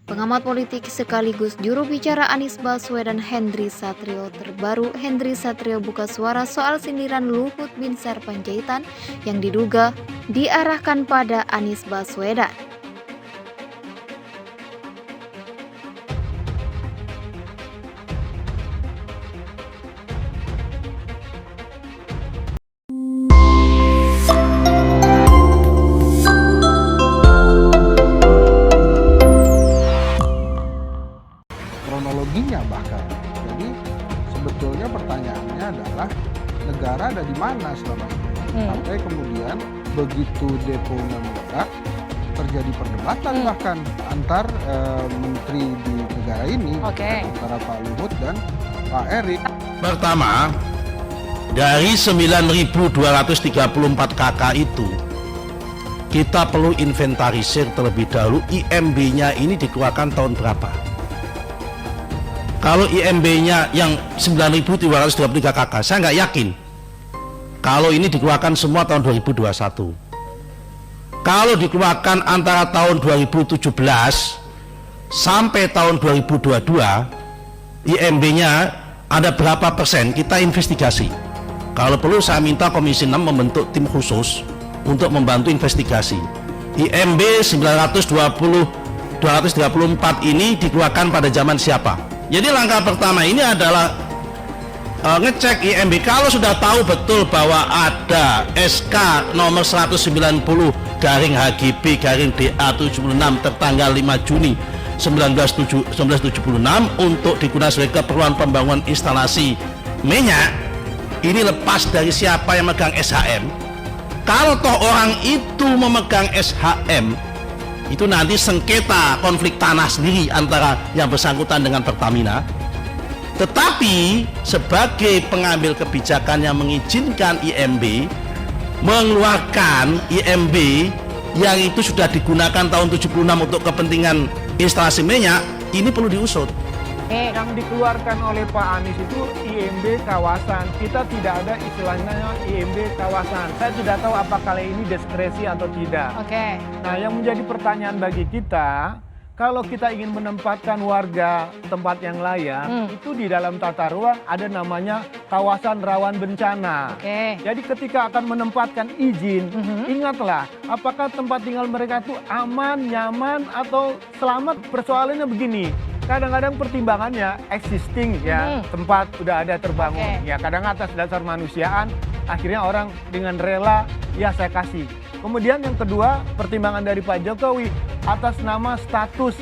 Pengamat politik sekaligus juru bicara Anies Baswedan Henry Satrio terbaru. Henry Satrio buka suara soal sindiran Luhut Binsar Panjaitan yang diduga diarahkan pada Anies Baswedan. Kronologinya bahkan. Jadi sebetulnya pertanyaannya adalah negara ada di mana selama ini? Sampai kemudian begitu deponya meledak terjadi perdebatan bahkan antar menteri di negara ini, antara Pak Luhut dan Pak Erik. Pertama, dari 9.234 KK itu kita perlu inventarisir terlebih dahulu IMB-nya ini dikeluarkan tahun berapa. Kalau IMB-nya yang 9.233 KK, saya nggak yakin kalau ini dikeluarkan semua tahun 2021. Kalau dikeluarkan antara tahun 2017 sampai tahun 2022, IMB-nya ada berapa persen, kita investigasi. Kalau perlu saya minta Komisi 6 membentuk tim khusus untuk membantu investigasi. IMB 234 ini dikeluarkan pada zaman siapa? Jadi langkah pertama ini adalah ngecek IMB. Kalau sudah tahu betul bahwa ada SK nomor 190 garing HGB garing DA 76 tertanggal 5 Juni 1976 untuk digunakan sebagai keperluan pembangunan instalasi minyak, ini lepas dari siapa yang megang SHM. Kalau toh orang itu memegang SHM, itu nanti sengketa konflik tanah sendiri antara yang bersangkutan dengan Pertamina. Tetapi sebagai pengambil kebijakan yang mengizinkan IMB mengeluarkan IMB yang itu sudah digunakan tahun 76 untuk kepentingan instalasi minyak, ini perlu diusut. Yang dikeluarkan oleh Pak Anies itu IMB kawasan. Kita tidak ada istilahnya IMB kawasan. Saya tidak tahu apakah ini diskresi atau tidak. Nah, yang menjadi pertanyaan bagi kita, kalau kita ingin menempatkan warga tempat yang layak, itu di dalam tata ruang ada namanya kawasan rawan bencana. Jadi ketika akan menempatkan izin, ingatlah apakah tempat tinggal mereka itu aman, nyaman, atau selamat. Persoalannya begini. Kadang-kadang pertimbangannya existing ya, tempat udah ada terbangun. Ya kadang atas dasar manusiaan, akhirnya orang dengan rela, ya saya kasih. Kemudian yang kedua, pertimbangan dari Pak Jokowi atas nama status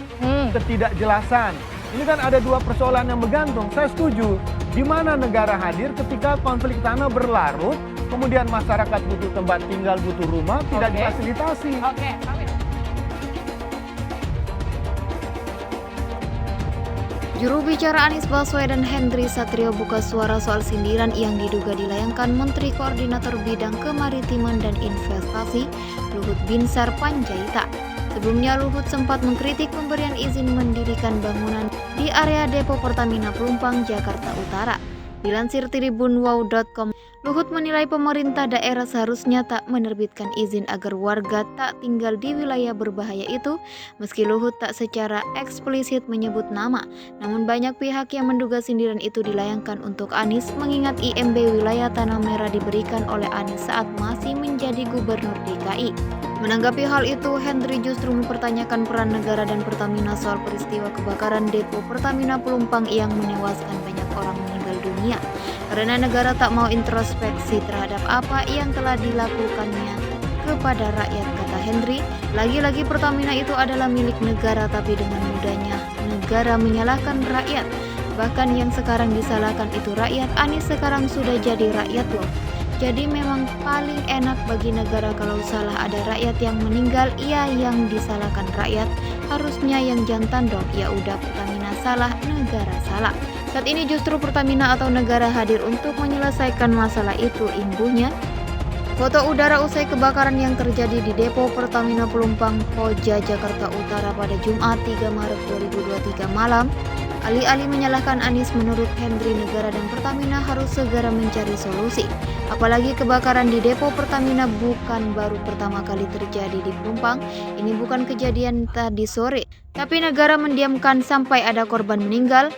ketidakjelasan. Ini kan ada dua persoalan yang bergantung. Saya setuju, di mana negara hadir ketika konflik tanah berlarut, kemudian masyarakat butuh tempat tinggal, butuh rumah, tidak difasilitasi. Juru bicara Anies Baswedan Henry Satrio buka suara soal sindiran yang diduga dilayangkan Menteri Koordinator Bidang Kemaritiman dan Investasi Luhut Binsar Panjaitan. Sebelumnya Luhut sempat mengkritik pemberian izin mendirikan bangunan di area depo Pertamina Pelumpang, Jakarta Utara. Dilansir tribunwow.com, Luhut menilai pemerintah daerah seharusnya tak menerbitkan izin agar warga tak tinggal di wilayah berbahaya itu, meski Luhut tak secara eksplisit menyebut nama. Namun banyak pihak yang menduga sindiran itu dilayangkan untuk Anies, mengingat IMB wilayah Tanah Merah diberikan oleh Anies saat masih menjadi Gubernur DKI. Menanggapi hal itu, Henry justru mempertanyakan peran negara dan Pertamina soal peristiwa kebakaran depo Pertamina Pelumpang yang menewaskan banyak orang meninggal dunia. Karena negara tak mau introspeksi terhadap apa yang telah dilakukannya kepada rakyat, kata Henry. Lagi-lagi Pertamina itu adalah milik negara, tapi dengan mudahnya negara menyalahkan rakyat. Bahkan yang sekarang disalahkan itu rakyat. Anies sekarang sudah jadi rakyat loh. Jadi memang paling enak bagi negara kalau salah ada rakyat yang meninggal, ia yang disalahkan rakyat. Harusnya yang jantan dong. Ya udah, Pertamina salah, negara salah. Saat ini justru Pertamina atau negara hadir untuk menyelesaikan masalah itu, imbuhnya. Foto udara usai kebakaran yang terjadi di depo Pertamina Pelumpang, Koja, Jakarta Utara pada Jumat 3 Maret 2023 malam. Alih-alih menyalahkan Anies, menurut Henry negara dan Pertamina harus segera mencari solusi. Apalagi kebakaran di depo Pertamina bukan baru pertama kali terjadi di Pelumpang. Ini bukan kejadian tadi sore, tapi negara mendiamkan sampai ada korban meninggal.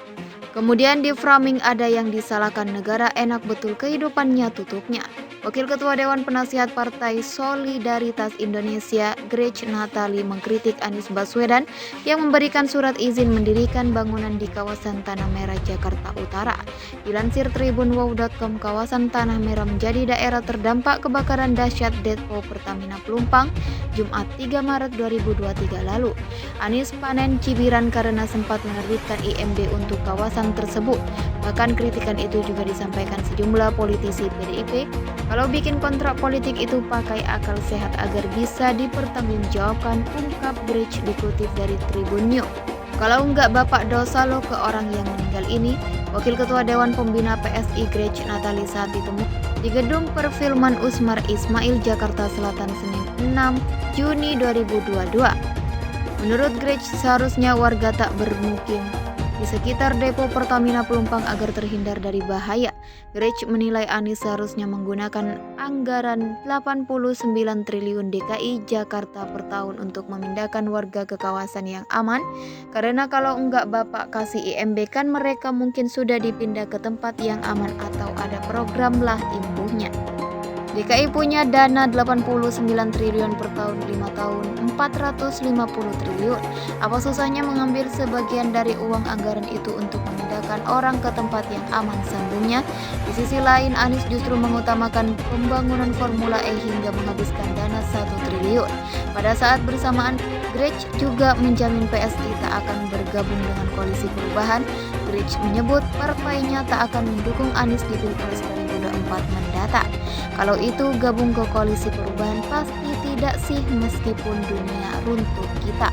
Kemudian di framing ada yang disalahkan negara, enak betul kehidupannya tutupnya. Wakil Ketua Dewan Penasihat Partai Solidaritas Indonesia, Grace Natali, mengkritik Anies Baswedan yang memberikan surat izin mendirikan bangunan di kawasan Tanah Merah, Jakarta Utara. Dilansir tribunwow.com, kawasan Tanah Merah menjadi daerah terdampak kebakaran dahsyat depo Pertamina Pelumpang, Jumat 3 Maret 2023 lalu. Anies panen cibiran karena sempat menerbitkan IMB untuk kawasan tersebut. Bahkan kritikan itu juga disampaikan sejumlah politisi PDIP. Kalau bikin kontrak politik itu pakai akal sehat agar bisa dipertanggungjawabkan, ungkap Grace dikutip dari Tribun News. Kalau enggak bapak dosa lo ke orang yang meninggal ini. Wakil Ketua Dewan Pembina PSI Grace Natali saat ditemui di Gedung Perfilman Usmar Ismail, Jakarta Selatan, Senin 6 Juni 2022. Menurut Grace, seharusnya warga tak bermukim di sekitar depo Pertamina Pelumpang agar terhindar dari bahaya. Grace menilai Anies seharusnya menggunakan anggaran 89 triliun DKI Jakarta per tahun untuk memindahkan warga ke kawasan yang aman. Karena kalau enggak bapak kasih IMB kan mereka mungkin sudah dipindah ke tempat yang aman atau ada program lah imbuhnya. DKI punya dana 89 triliun per tahun 5 tahun, 450 triliun. Apa susahnya mengambil sebagian dari uang anggaran itu untuk memindahkan orang ke tempat yang aman, sambungnya. Di sisi lain, Anies justru mengutamakan pembangunan Formula E hingga menghabiskan dana 1 triliun. Pada saat bersamaan, Grace juga menjamin PSI tak akan bergabung dengan koalisi perubahan. Grace menyebut partainya tak akan mendukung Anies di Pilpres 2024 mendatang. Kalau itu gabung ke koalisi perubahan pasti tidak sih, meskipun dunia runtuh kita.